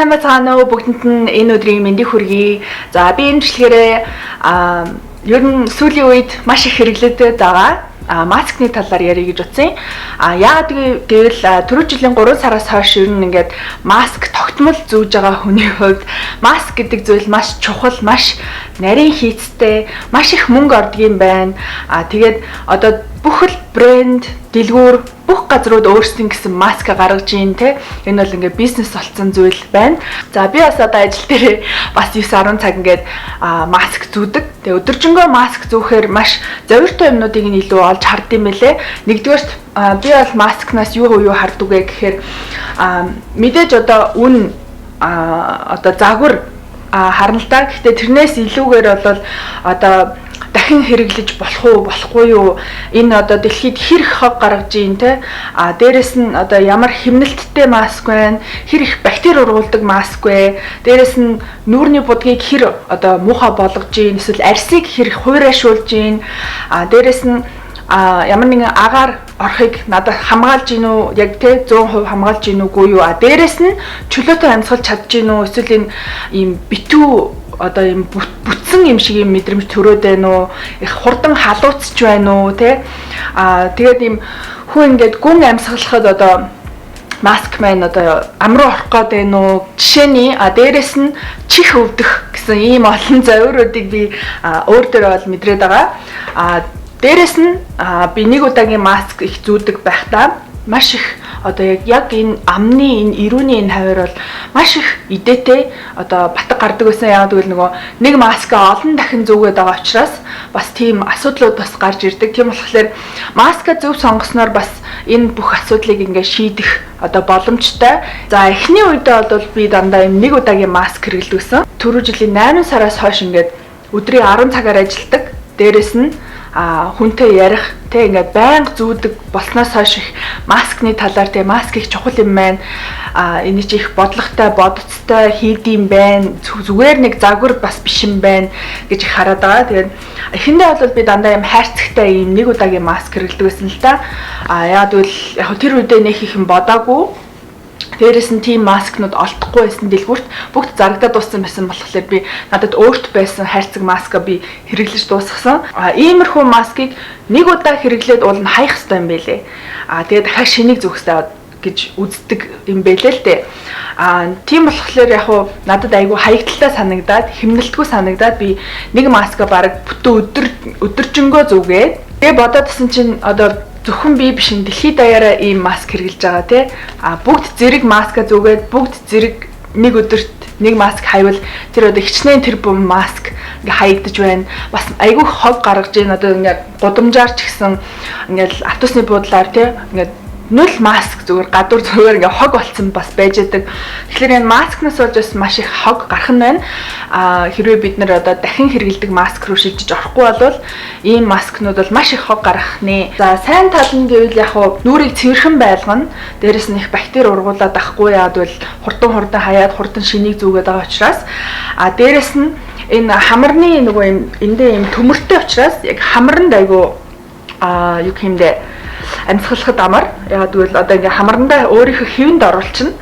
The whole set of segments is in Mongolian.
Сайн байцгаана уу бүгдэнд нь энэ өдрийн мэндийг хүргэе. За би энэ бичлэгээрээ ер нь сүүлийн үед маш их хэрэглэгдээд байгаа маскны талаар ярих гэж утсан. Яагаад гэвэл түрүү жилийн 3 сараас хойш ер нь ингээд маск тогтмол зүүж байгаа хүний хувьд маск гэдэг зүйл маш чухал, маш нарийн хийцтэй, маш их мөнгө ордог юм байна. Тэгээд одоо бүх л брэнд, дэлгүүр, бүх газрууд өөрсдийн гэсэн маск гаргаж ийн те. Энэ бол ингээд бизнес болсон зүйл байна. За би бас одоо ажил дээр бас 9-10 цаг ингээд маск зүүдэг. Тэгээ өдөржингөө маск зүүхээр маш зовиртой юмнуудыг нь илүү олж хардсан юм байлээ. Нэгдүгээрт би бол маскнаас юу харддаг вэ гэхээр мэдээж одоо үн одоо загвар харна л да. Гэхдээ тэрнээс илүүгээр бол одоо дахин хэрэглэж болох уу, болохгүй юу? Энэ одоо дэлхийд хэр их хог гаргаж ийн те. Дээрэс нь одоо ямар хэмнэлттэй маск байна? Хэр их бактери ургуулдаг маск вэ? Дээрэс нь нүүрний будгийг хэр одоо муухай болгож ийн? Эсвэл арсыг хэр их хуурайшуулж ийн? Дээрэс нь ямар нэгэн агаар орохыг надад хамгаалж гин үү? Яг те 100% хамгаалж гин үгүй юу? Дээрэс нь чөлөөтэй амьсгалж чадж гин үү? Эсвэл энэ ийм битүү одоо юм бүтсэн юм шиг юм мэдрэмж төрөөд байна уу? Их хурдан халууцж байна уу? Тэ? Тэгээд юм хүн ингээд гүн амьсгалахад одоо маск маань одоо ам руу орох гээд байна уу? Жишээний дээрэс нь чих өвдөх гэсэн ийм олон завируудыг би өөр дээр бол мэдрээд байгаа. Дээрэс нь би нэг удаагийн маск их зүүдэг байхдаа маш их одоо яг энэ амны энэ ирүүний энэ хавар бол маш их идээтэй одоо батг гардаг байсан. Яагаад гэвэл нөгөө нэг маска олон дахин зүүгээд байгаа учраас бас тийм асуудлууд бас гарч ирдэг. Тийм болохоор маска зөв сонгосноор бас энэ бүх асуудлыг ингээд шийдэх одоо боломжтой. За эхний үедээ бол би дандаа юм нэг удаагийн маск хэрэглэсэн. Түрүү жилийн 8 сараас хойш ингээд өдрийн 10 цагаар ажилладаг. Дээрэс нь хүнтэй ярих тэ ингээд байнга зүүдэг болсноос хойш их маскны талаар тэ маск их чухал юм байна. Энэ чи их бодлоготой, бодцтой хийдэм байна. Зүгээр нэг загвар бас биш юм байна гэж их хараад байгаа. Тэгээд эхэндээ бол би дандаа юм хайрцагтай юм нэг удаагийн маск хэрэглэдэг байсан л да. Яагаад гэвэл яг тэр үедээ нэг их юм бодаагүй. Дээрэс нь тийм маскнууд олдохгүй байсан дэлгүүрт бүгд зарагдаад дууссан байсан болохоор би надад өөрт байсан хайрцаг маска би хэрэглэж дуусгасан. Иймэрхүү маскыг нэг удаа хэрэглээд уул нь хаях хэрэгтэй юм байлээ. Тэгээд дахиад шинийг зүүх хэрэгтэй гэж үздэг юм байлээ л дээ. Тийм болохоор яг уу надад айгүй хаягдaltaй санагдаад, хэмнэлтгүй санагдаад би нэг маска бараг бүтэн өдөржингөө зүгээд тэгээ бодоодсэн чинь одоо зөвхөн би биш дэлхийд даяараа ийм маск хэрэглэж байгаа тий. Бүгд зэрэг маска зүгээд бүгд зэрэг нэг өдөрт нэг маск хайвал тэр одоо хичнээн тэр бум маск ингээ хаягдж байна. Бас айгүй хог гаргаж ийн одоо ингээ гудамжаар ч гэсэн ингээл автобусны буудлаар тий ингээ нүл маск зүгээр гадуур зүгээр ингээ хог болцсон бас байж байдаг. Тэгэхээр энэ маскнаас болж бас маш их хог гарах нь байна. Хэрвээ бид нэр одоо дахин хэрэглэдэг маск руу шилжиж орохгүй бол ийм маскнууд бол маш их хог гарах нэ. За сайн тал нь гэвэл яг хуу нүрийг цэвэрхэн байлгана. Дээрэс нь их бактери ургуулад авахгүй яад бол хурдан хаяад хурдан шинийг зүүгээд байгаа учраас дээрэс нь энэ хамарны нөгөө юм эндээ юм төмөртэй учраас яг хамарнд айгу юу гэмдэ амьсгалахад амар. Яагаад гэвэл одоо ингээ хамарндаа өөрийнхөө хэвэнд оруулчихна.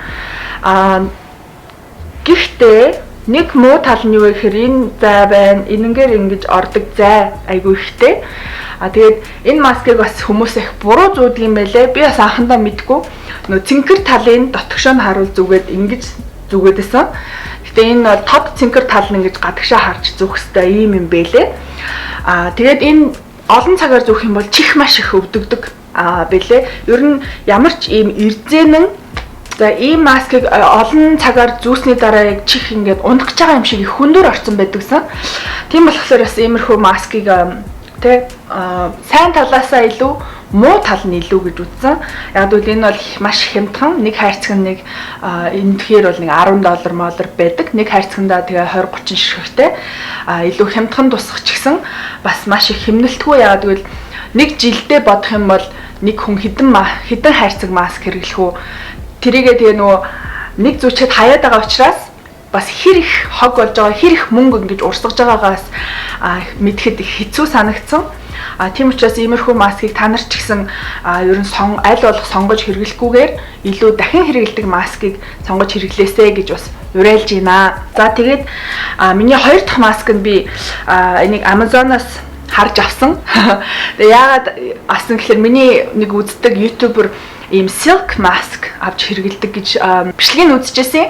Гэхдээ нэг муу тал нь юу вэ гэхээр энэ зай байна. Энэнгээр ингэж ордог зай айгүй ихтэй. Тэгээд энэ маскыг бас хүмүүс их буруу зүүдэг юм байлээ. Би бас анхандаа мэдгүй. Нөө цэнхэр талын дотгошоо нь харуул зүгээд ингэж зүгээд байсан. Гэтэ энэ бол тод цэнхэр тал нь ингэж гадагшаа харж зүүх хэвээр ийм юм байлээ. Тэгээд энэ олон цагаар зүүх юм бол чих маш их өвдөгдөг бэлээ. Ер нь ямар ч ийм эрзэнэн за ийм маскыг олон цагаар зүүсний дараа яг чих ингээд ундгаж байгаа юм шиг их хөндөр орсон байдагсан. Тийм болохоор бас иймэрхүү маскыг тэ сайн талаасаа илүү муу тал нь илүү гэж үзсэн. Яг л энэ бол маш хямдхан нэг хайрцаг нэг энэ тэгэхээр бол нэг $10 байдаг. Нэг хайрцагтаа тэгээ 20-30 ширхэгтэй илүү хямдхан тусах ч гэсэн бас маш их хэмнэлтгүй. Яг л нэг жилдээ бодох юм бол нэг хүн хэдэн хайрцаг маск хэрэглэх үү? Тэрийгээ тэгээ нөгөө нэг зүчэд хаяад байгаа учраас бас хэр их хог болж байгаа, хэр их мөнгө ингэж урсгаж байгаагаас мэдэхэд их хэцүү санагдсан. Тийм учраас иймэрхүү маскыг та нар ч гэсэн ер нь аль болох сонгож хэрэглэхгүйгээр илүү дахин хэрэглэдэг маскыг сонгож хэрэглээсэй гэж бас уриалж байна. За тэгээд миний хоёр дахь маск нь би энийг Amazon-аас харж авсан. Тэгээ яагаад авсан гэхээр миний нэг үздэг YouTuber ийм silk mask авч хэрэгэлдэг гэж бичлэгийг үзчихсэн.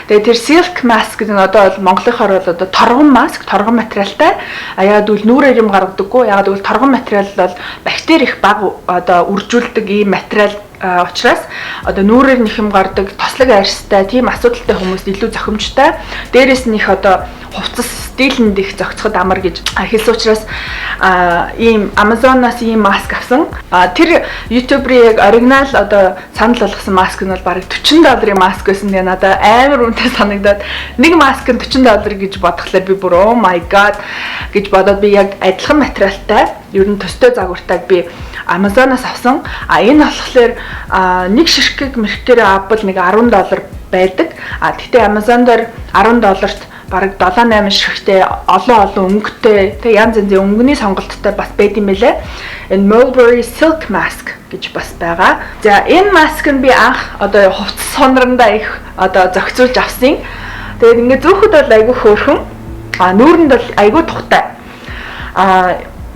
Тэгээ тэр silk mask гэдэг нь одоо монголынхоор бол одоо торгон mask, торгон материалтай. Яг үл нүрээр юм гаргадаггүй. Яг үл торгон материал бол бактери их бага одоо үржүүлдэг ийм материал учраас одоо нүрээр нэг юм гардаг, тослог арьстай, тийм асуудалтай хүмүүст илүү зохимжтой. Дээрээс нь их одоо хувцас стилэнд их зохицоход амар гэж хэлсэн учраас ийм Amazon-аас ийм маск авсан. Тэр YouTube-ийн яг оригинал одоо санал болгосон маск нь бол бараг $40 маск байсан. Тэгээ надад амар үнэтэй санагдаад нэг маск нь $40 гэж бодглохлоор би бүр oh my god гэж бодоод би яг адилхан материалтай ер нь төстэй загвартайг би Amazon-аас авсан. Энэ болохоор нэг ширхэг мэрхгээр авбал нэг $10 байдаг. Гэхдээ Amazon дээр $10-т бараг 7-8 ширхэгтэй олон өнгөтэй тэг янз янзын өнгөний сонголттой бас байд юм байлээ. Энэ Mulberry Silk Mask гэж бас байгаа. За энэ маск нь би анх одоо хувцас сонрандаа их одоо зохицуулж авсан. Тэгээд ингээд зөөхөд бол айгүй хөөрхөн. Нүүрэнд бол айгүй тухтай.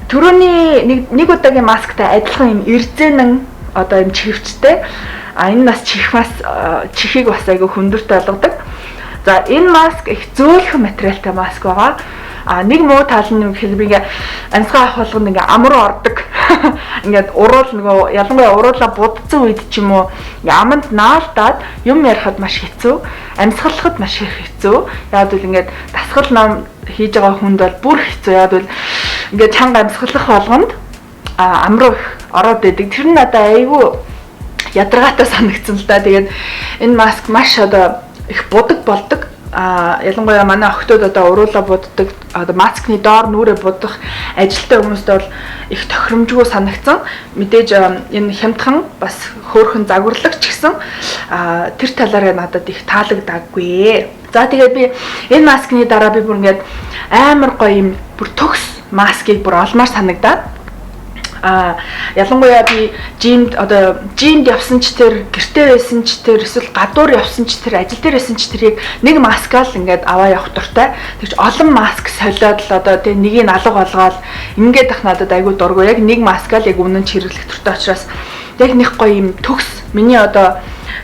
Түрүүний нэг удаагийн масктай адилхан юм эрзэнэн одоо юм чихвчтэй. Энэ бас чихийг бас айгүй хүндэртэй болгодог. За энэ маск их зөөлхөн материалтай маск байгаа. Нэг муу тал нь гэхээр би ингээ амьсгаа авах болгонд ингээ ам руу ордог. Ингээд уруул нөгөө ялангуяа уруулаа будцсан үед ч юм уу аманд наалдаад юм ярихад маш хэцүү, амьсгалахад маш хэцүү. Яг л ингээд дасгал ном хийж байгаа хүнд бол бүр хэцүү. Яг л ингээд чанга амьсгалах болгонд ам руу ороод идэг. Тэр нь надад айгүй ядаргаатай санагдсан л да. Тэгээд энэ маск маш одоо их будаг болдог. Ялангуяа манай охтууд одоо уруулаа буддаг, одоо маскны доор нүрээ будах ажилтай хүмүүст бол их тохиромжгүй санагдсан. Мэдээж энэ хямдхан бас хөөрхөн загварлагч гэсэн тэр талаараа надад их таалагдаагүй. За тэгээд би энэ маскны дараа би бүр ингээд амар гоё юм бүр төгс маскыг бүр олмоор санагдаад ялангуяа би жимд явсан ч тэр гэртээ байсан ч тэр эсвэл гадуур явсан ч тэр ажил дээр байсан ч тэрийг нэг маскаал ингээд аваа явах дуртай. Тэгж олон маск солиод л одоо тэг нэгийг алга болгоод ингээд ах надад айгүй дургу. Яг нэг маскаал яг үнэн хэрэглэх дуртай учраас яг нэг гоё юм төгс миний одоо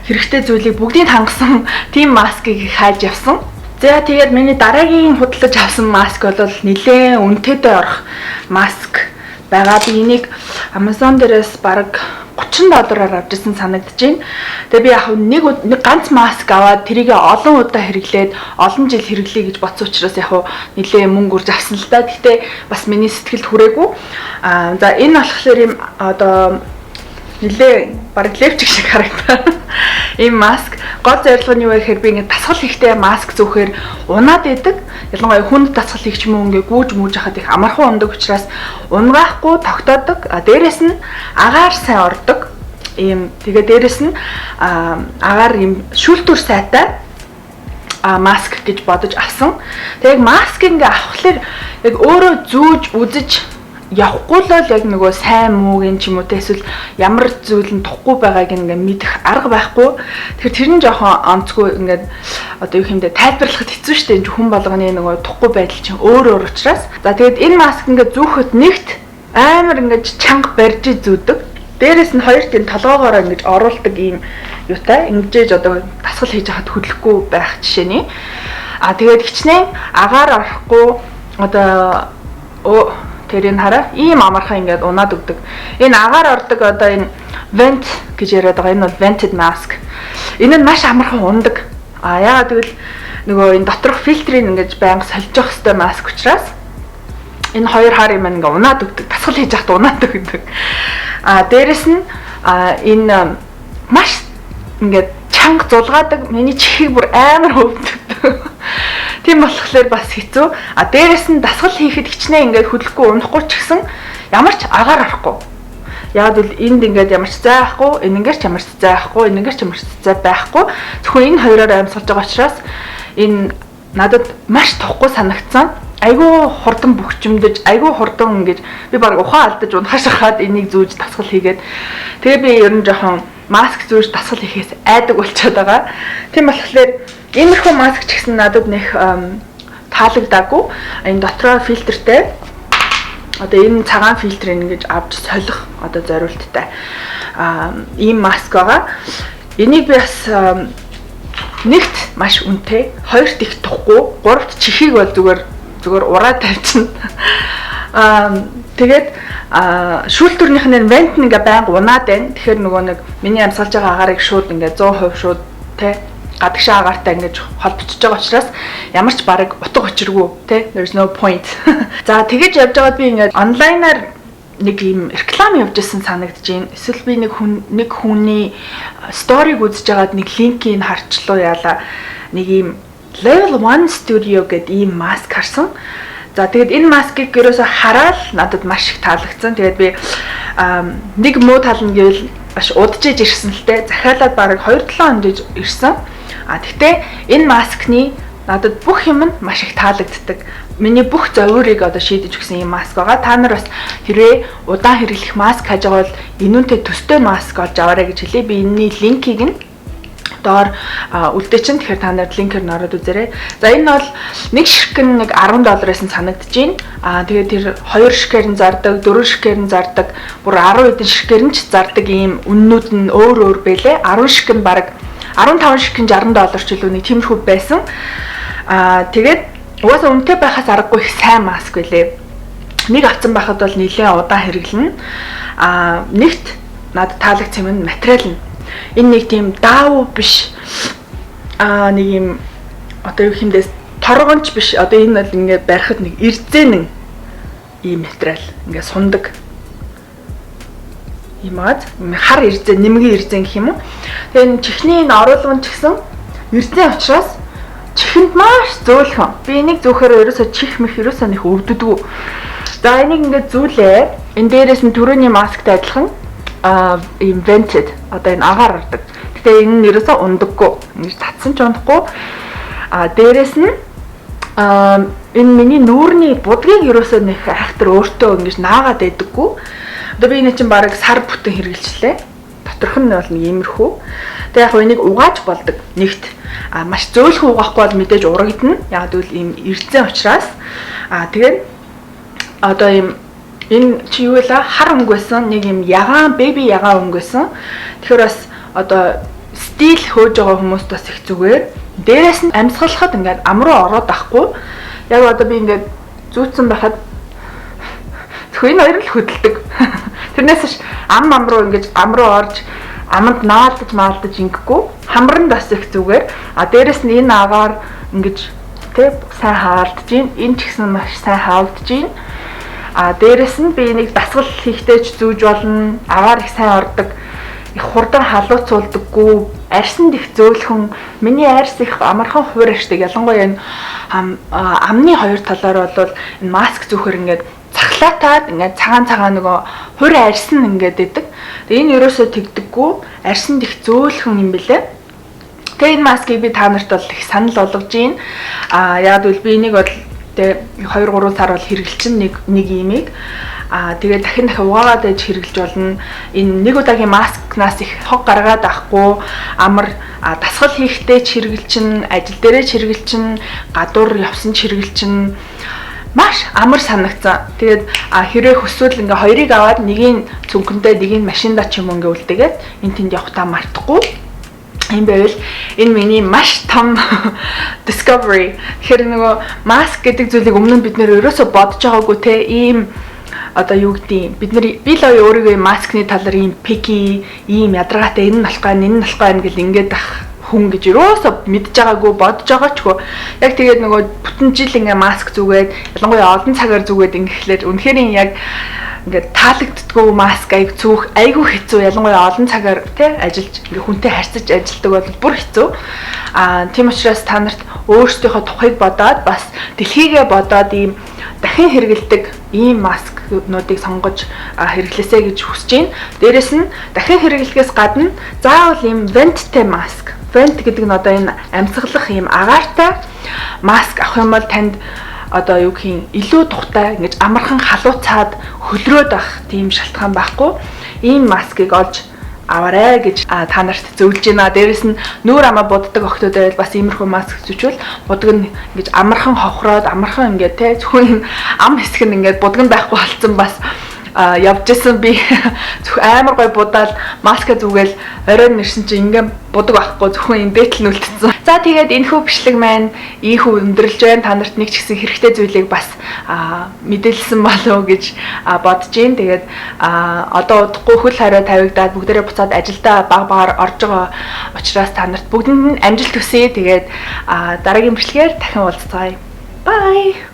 хэрэгтэй зүйлийг бүгдийг хангасан тийм маскыг хайж явсан. За тэгээд миний дараагийн худалдаж авсан маск бол нэлээд үнэтэйдээ орох маск байгаа. Би энийг Amazon дээрээс бараг $30-аар авчихсан санагдаж байна. Тэгээ би яг нэг ганц маск аваад тэрийг олон удаа хэрэглээд олон жил хэрэглэе гэж бодсон учраас яг нэлээ мөнгө үрж авсан л да. Гэхдээ бас миний сэтгэлд хүрээгүй. За энэ болохоор юм одоо нэлээ бараг левчик шиг харагдана. Ийм маск гол зорилго нь юу вэ гэхээр би ингээд дасгал хийхдээ маск зүүхээр унаад идэг. Ялангуяа хүнд дасгал хийх юм уу ингээд гүүж мүүж хахад их амархан ундаг учраас унгаахгүй тогтоодог. Дээрээс нь агаар сайн ордог. Ийм тэгээ дээрээс нь агаар ийм шүүлтүр сайтай маск гэж бодож авсан. Тэгээ маск ингээ авахлаар яг өөрөө зүүж үзэж явахгүй л яг нөгөө сайн муугийн ч юм уу те эсвэл ямар зүйл нь тухгүй байгааг ингээ мэдэх арга байхгүй. Тэгэхээр тэр нь жоохон онцгүй ингээд одоо юу хэмдэ тайлбарлахад хэцүү шттэ энэ хүн болгоны нөгөө тухгүй байдал чинь өөр учраас. За тэгээд энэ маск ингээ зүүхэд нэгт амар ингээ чанга барьж зүүдэг. Дээрээс нь хоёр тийм толгоогоор ингэж оруулдаг ийм юутай ингэж одоо дасгал хийж хахад хөдлөхгүй байх жишээний. Тэгээд хичнээн агаар орохгүй одоо тэрийг хараа ийм амархан ингээд унаад өгдөг. Энэ агаар ордог одоо энэ vent гэж яриад байгаа. Энэ бол vented mask. Энэ нь маш амархан ундаг. Яагаад гэвэл нөгөө энэ доторх фильтрийг ингээд байнга сольж явах хэрэгтэй маск учраас энэ хоёр хар юм ингээд унаад өгдөг. Дасгал хийж хахад унаад өгдөг. Дээрэс нь энэ маш ингээд чанга зулгаадаг. Миний чихийг бүр амар хөвдөг. Тийм болохоор бас хэцүү. Дээрээс нь дасгал хийхэд хичнээн ингээд хөдлөхгүй унахгүй ч гэсэн ямар ч агаар орохгүй. Яг л энд ингээд ямар ч зай байхгүй, энэгээр ч ямар ч зай байхгүй, энэгээр ч ямар ч зай байхгүй. Зөвхөн энэ хоёроор амьсгалж байгаа учраас энэ надад маш тухгүй санагдсан. айгүй хурдан бөхчмдөж, айгүй хурдан ингэж би баг ухаан алдаж унахаш хаад энийг зүүж дасгал хийгээд тэгээ би ер нь жоохон маск зүүж дасгал хийхээс айдаг болчиход байгаа. Тийм болохоор иймэрхүү маск ч гэсэн надад нэг таалагдаагүй. Энэ дотроо фильтртэй одоо энэ цагаан фильтрийг ингэж авч солих одоо зориулттай ийм маск байгаа. Энийг би бас нэгт маш үнэтэй, хоёрт их тухгүй, гуравт чихийг бол зүгээр ураа тавьчихна. Тэгээд шүүлтүрнийх нь вент ингээ байнга унаад байна. Тэгэхээр нөгөө нэг миний амьсгалж байгаа агаарыг шууд ингээ 100% шууд те гадагшаа агаартай ингэж холбогдож байгаа учраас ямар ч бараг утга учиргүй те there's no point. За тэгэж явж байгаад би ингээ онлайнаар нэг юм реклам явж исэн санагдаж байна. Эсвэл би нэг хүний сториг үзэж байгаад нэг линкийг харчлаа яалаа. Нэг юм Level 1 Studio гэдэг ийм маск харсан. За тэгээд энэ маскыг ерөөсө хараад надад маш их таалагдсан. Тэгээд би нэг муу тал нь гэвэл маш удаж ирсэн л дээ. Захиалаад бараг 2-7 хонд ирсэн. Гэхдээ энэ маскны надад бүх юм нь маш их таалагддаг. Миний бүх зовёрыг одоо шийдэж өгсөн юм маск байгаа. Та нар бас хэрвээ удаан хэрэглэх маск хийж байгаа бол энүүнтэй төстэй маск олж аваарай гэж хэлээ. Би энэний линкийг нь доор үлдээ чинь тэгэхээр та нарт линкээр нь ороод үзээрэй. За энэ бол нэг ширхэг нь нэг $10-аас нь санагдаж байна. Тэгээд тэр 2 ширхгээр нь зардаг, 4 ширхгээр нь зардаг, бүр 10 хэдэн ширхгээр нь ч зардаг ийм үннүүд нь өөр байлээ. 10 ширхэг нь бараг 15 ширхэг нь $60 ч илүү нэг тиймэрхүү байсан. Тэгээд угаасаа үнэтэй байхаас аргагүй их сайн маск байлээ. Нэг авсан байхад бол нэлээд удаан хэрэглэнэ. Нэгт надад таалагдсан юм материал нь. Энэ нэг тийм даав биш. Нэг юм одоо юу хэмдээс торгонч биш. Одоо энэ бол ингээд барихад нэг ирзэн ийм материал. Ингээд сундаг. Имаад хар ирзэн, нэмгийн ирзэн гэх юм уу. Тэгээ энэ чихний энэ оруулгын ч гэсэн ирзэн учраас чихэнд маш зөөлхөн. Би энийг зөөхөөр ерөөсө чих мэх ерөөсө нэг өвддөггүй. За энийг ингээд зүүлээ. Энэ дээрээс нь түрүүний масктай адилхан invented одоо энэ агаар ордог. Гэтэ энэ нь ерөөсөө ундаггүй. Ингэж татсан ч унахгүй. Дээрээс нь энэ миний нүүрний будгийг ерөөсөө нэг айхтар өөртөө ингэж наагаад байдаггүй. Одоо би энэ чинь бараг сар бүтэн хэрэгжилчлээ. Доторх нь бол нэг иймэрхүү. Тэгээ яг энийг угааж болдог. Нэгт маш зөөлхөн угаахгүй бол мэдээж урагдана. Яг гэвэл ийм эрдсэн учраас тэгээд одоо ийм энэ чи юу вэ? Хар өнгө байсан. Нэг юм ягаан, беби ягаан өнгө байсан. Тэгэхээр бас одоо стил хөөж байгаа хүмүүст бас их зүгээр. Дээрээс нь амьсгалахад ингээд ам руу ороод ахгүй. Яг одоо би ингээд зүүцсэн байхад энэ хоёр л хөдөлдөг. Тэрнээс ам руу ингээд ам руу орж аманд наалдаж ингэхгүй. Хамранд бас их зүгээр. Дээрээс нь энэ агаар ингээд тэг сайн хаалдж гин. Энэ ч гэсэн маш сайн хаалдж гин. Дээрээс нь би энийг дасгал хийхдээ ч зүүж болно. Агаар их сайн ордог. Их хурдан халууцуулдаггүй. Арьсанд их зөөлхөн. Миний арьс их амархан хувир арьсдаг. Ялангуяа энэ амны хоёр талаар бол энэ маск зүүхэр ингээд цахлаатаад ингээд цагаан нөгөө хувир арьс нь ингээд идэг. Тэгээ энэ ерөөсөө тэгдэггүй. Арьсанд их зөөлхөн юм бэлээ. Тэгээ энэ маскыг би та нарт бол их санал болгож гин. Яг л би энийг бол тэгээ 2-3 сар бол хэрэглэчин нэг имийг тэгээ дахин угаагаад ээж хэрэглэж болно. Энэ нэг удаагийн маскнаас их хог гаргаад авахгүй амар дасгал хийхдээ ч хэрэглэчин, ажил дээрээ ч хэрэглэчин, гадуур явсан ч хэрэглэчин маш амар санагцсан. Тэгээд хэрэг хүсвэл ингээ хоёрыг аваад нэгийг цүнхэндээ нэгийг машиндаа ч юм ингээ үлдээгээд энэ тэнд явахтаа мартахгүй. Ийм байвал энэ миний маш том discovery. Тэгэхээр нөгөө маск гэдэг зүйлийг өмнө нь бид нэр ерөөсө бодож байгаагүй те ийм одоо юу гэдгийг бид нар би л өөрийгөө маскны талаар ийм picky, ийм ядаргаатай энэ нь болох гань гэл ингээд ах хүн гэж ерөөсө мэдж байгаагүй бодож байгаач хөө. Яг тэгээд нөгөө бүтэн жил ингээ маск зүгээд ялангуяа олон цагаар зүгээд ингэхлээр үнэхээр яг ингээд таалагддаггүй маск аяг зүүх айгүй хэцүү, ялангуяа олон цагаар тий ажиллаж ингээ хүнтэй харьцаж ажилдаг бол бүр хэцүү. Тийм учраас та нарт өөрсдийнхөө тухайг бодоод бас дэлхийгээ бодоод ийм дахин хэрэгэлдэг ийм маскнуудыг сонгож хэрэглэсэй гэж хүсэж байна. Дээрэс нь дахин хэрэглэхээс гадна заавал ийм венттэй маск. Вент гэдэг нь одоо энэ амьсгалах ийм агаартай маск авах юм бол танд одоо юу гэх юм илүү тухтай ингэж амархан халууцаад хөлрөөд байх тийм шалтгаан байхгүй. Ийм маскыг олж аваарай гэж та нарт зөвлөж байна. Дээрэс нь нүүр амаа буддаг охтууд байвал бас иймэрхүү маск зүчвэл будаг нь ингэж амархан хохроод амархан ингээд те зөвхөн ам хэсэг нь ингээд будган байхгүй болсон бас явж исэн би амар гой будаал маска зүгээл оройн нэрсэн чинь ингээд будаг байхгүй зөвхөн эндээтэл нүлтсэн. За тэгээд энэхүү бичлэг маань ийхүү өндөрлж байна. Та нарт нэг ч гэсэн хэрэгтэй зүйлийг бас мэдээлсэн болов гэж бодож байна. Тэгээд одоо удахгүй хөл хариу тавигдаад бүгдээрээ буцаад ажилдаа баг багаар орж байгаа учраас та нарт бүгдэнд нь амжилт хүсье. Тэгээд дараагийн бичлэгээр дахин уулзцгаая. Bye.